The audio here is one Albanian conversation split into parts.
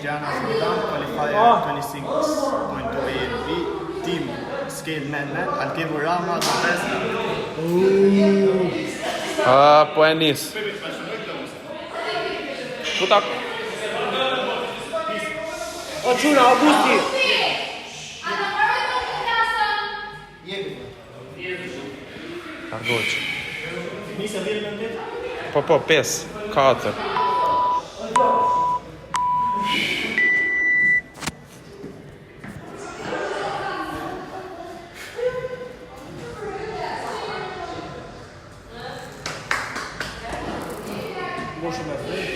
Diana Sudan, qualifier 26.2 ANB, team scale man, Alkevo Rama, po e nis. Ku ta O çuna Augusti. Argoç. Nisa vjen me ndet? Po 5, 4.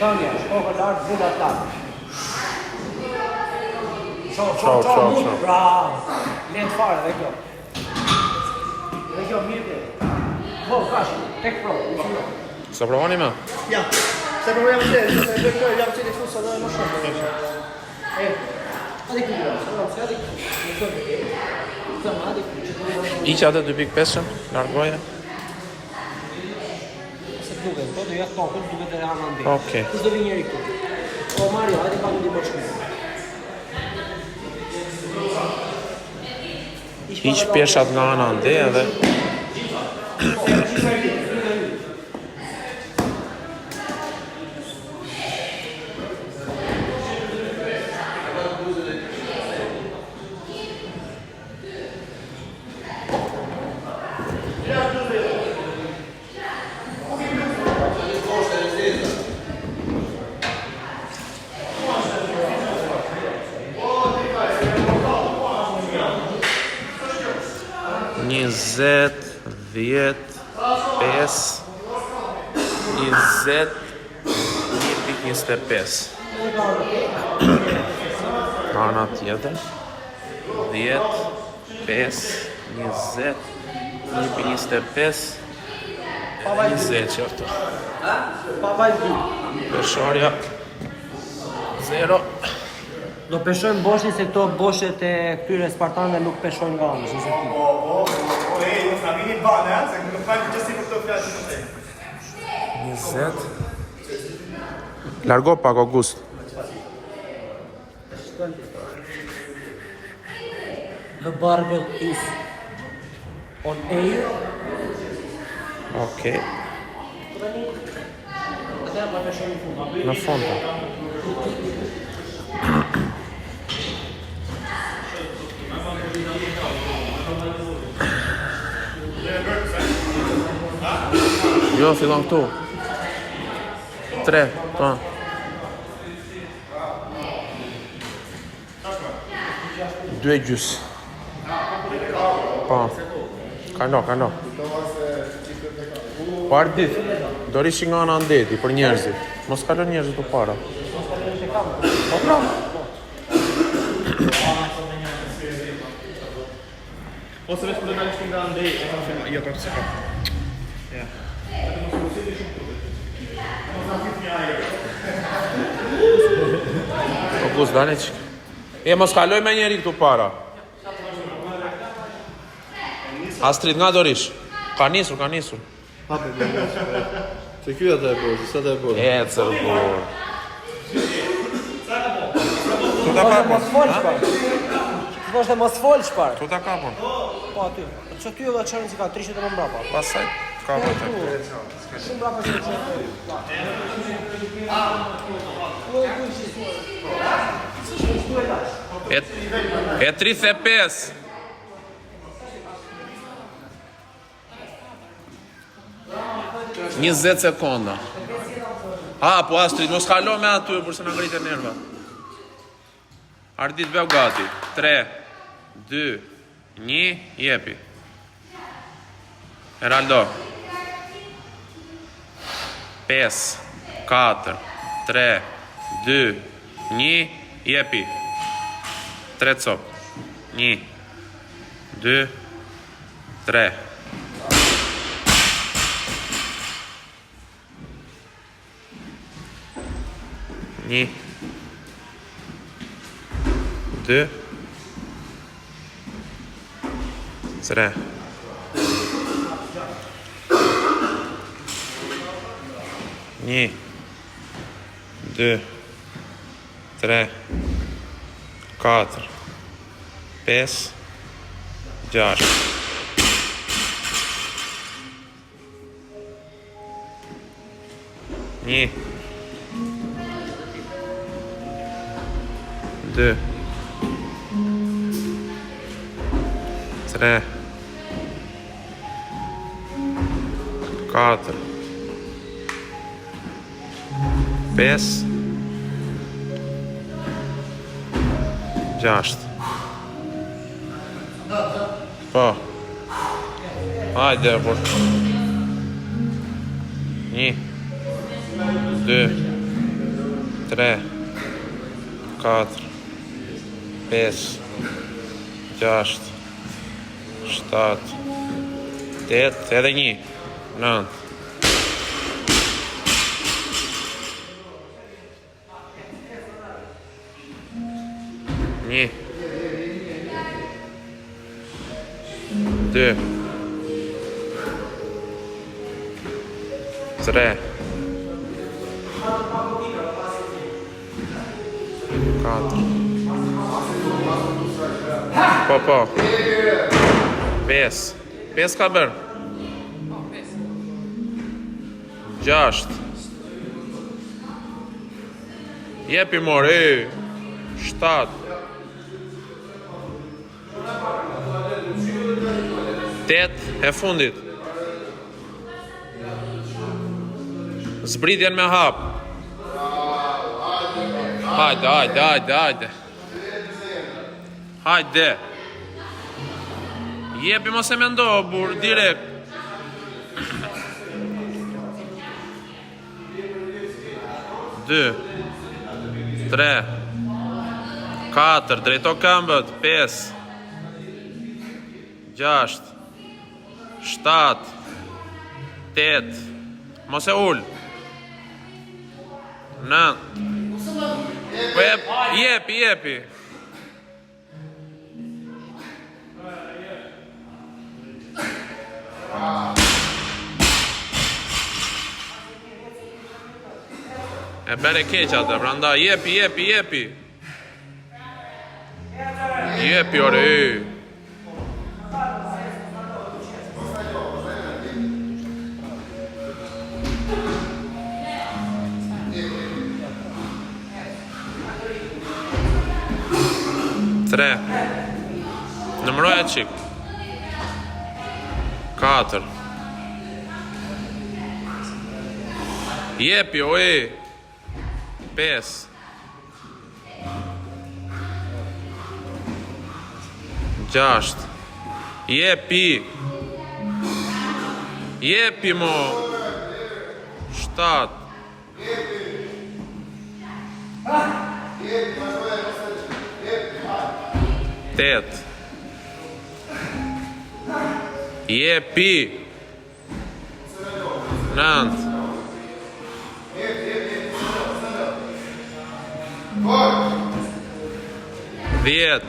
Tanja, shkoka lartë, vula lartë. Ciao. Bravo. Lent fare dhe kjo. Dhe kjo mirë. Po, kash, tek pro. Sa provoni me? Ja, se proviamo a vedere, se vedo jam që të fusa dhe më shumë. Hadi Iqë atë 2.5 largoje? Se duke, po do ja tokën, duke të rana ndi. Okej. Kus do vi njeri këtu? O Mario, hajde pa ndi bërshku. Iqë pjeshat nga ana ndi edhe Njëzet, 10, 5, 20, 1.25. Ana tjetër, 10, 5, 20, 1.25, 20 qërto. Peshorja, 0. Do peshojmë boshin se këto boshet e këtyre spartanëve nuk peshojnë nga anësh, nëse ti. Non sta vini bane, se non fai già si porto fiato con te. 20. Largo pak August. The barbell is on air. Okej. Atëherë pa peshojmë fund. Në fund. Jo, fillon këtu. 3, po. Due e gjys. Po. Kalo. Po ardit, do rishi nga ana ndeti për njerëzit. Mos kalon njerëzit të para. Po pra. Ose vetë për të dalë nga ndej, e kam që jo për se ka. Ja. August, dale që. Mos kaloj me njeri këtu para. Astrid, nga do rish? Ka nisur. Hape, se kjo atë e bërë, sa të e bërë. Cërbor. Tu ta kapon? Do të mos fol çfarë? Tu ta kapon? Po aty. Ço ty edhe çfarë si ka 300 më mbrapa. Pasaj kapon të. Shumë brapa që çfarë. E 35. Një 10 sekonda. Po Astrid, mos kalo me aty, përse në ngritë e nerva. Ardit bëu gati. 3, 2, 1, jepi. Heraldo. 5, 4, 3, 2, 1, jepi. 3 cop. 1, 2, 3. Një, 2, 3. Një, 2, 3, 4, 5, 6. 1, 2, 3, 4, 5, 6. Po. Hajde, por. 1, 2, 3, 4, 5, 6, 7, 8, edhe 1, 9. Një, 2, 3, 4. Po. 5. 5 ka bërë. 6. Jepi more, 7. 8 e fundit. Zbritjen me hap. Hajde. Hajde. Jepi mos e mendo, bur, direkt. Dë, 3, 4, drejto këmbët, 5, 6, 7, 8, mos e ull, 9, po jepi. E bere keq atë, pranda, jepi. Jepi, ore. Tre. Nëmëroj e qik. 4. Jepi, oe. 5. 6. Jepi mo. 7. 8. Jepi. 9. 10.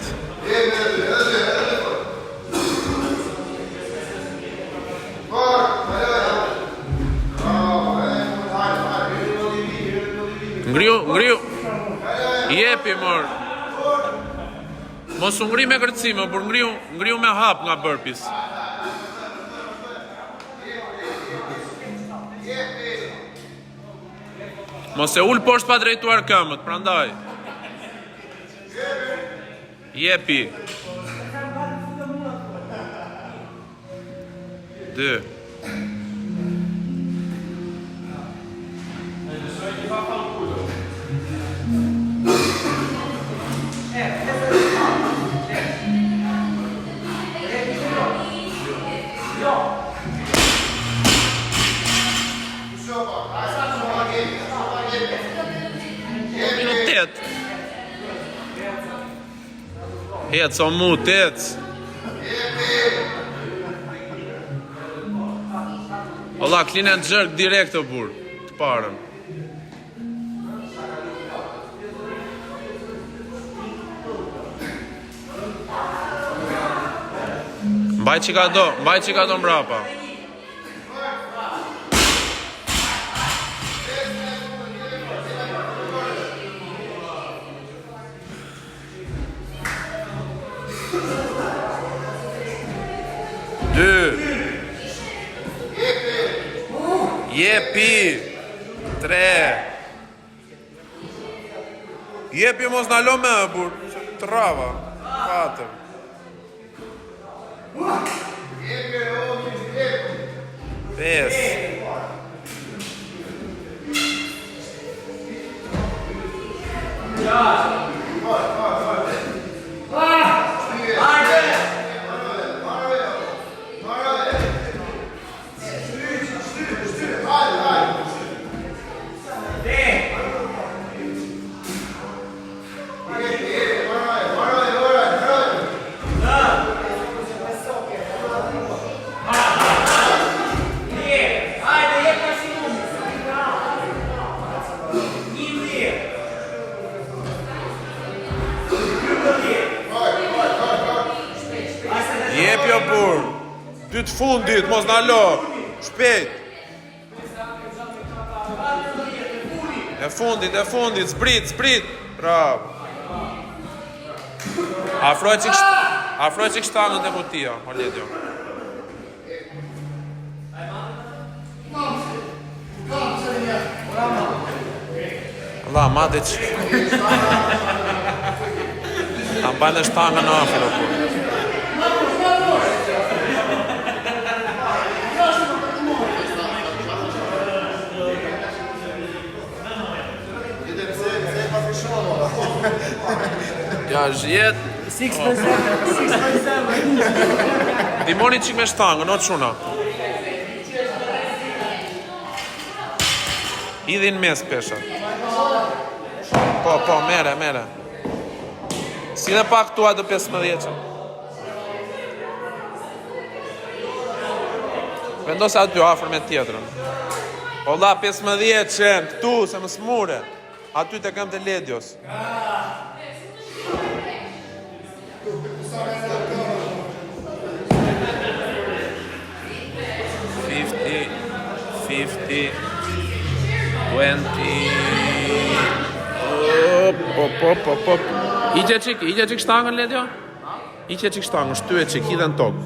Ngriu. Jepi mor. Mos u ngri me kërcime, por ngriu me hap nga burpees. Mos e ul poshtë pa drejtuar këmbët, prandaj. Jepi. 2. Hec, o mu, tec. Ola, clean and jerk direkt o bur, të parën. Mbaj që ka do mbrapa. pi. 3. Jepi mos na lo me bur. Trava. 4. Pes. Jep jo bur. 2 të fundit, mos na lo. Shpejt. E fundit, zbrit. Bravo. Afroj çik shtangën te kutia, Oledio. Allah, madhe që... Ta mbajnë shtangën afër, po. Ja, zhjet... 6.7. Dimoni qik me shtangën, o quna. Idhin mes peshat. Po, mere. Si dhe pak tua dhe 15. Vendos aty afër me tjetrën. Olla 15, këtu, se më smure. Aty të kam të Ledios. $50, $20. Iqe qik shtangën, Ledio? Iqe qik shtangën, shtyje qik, hidhe në tokë.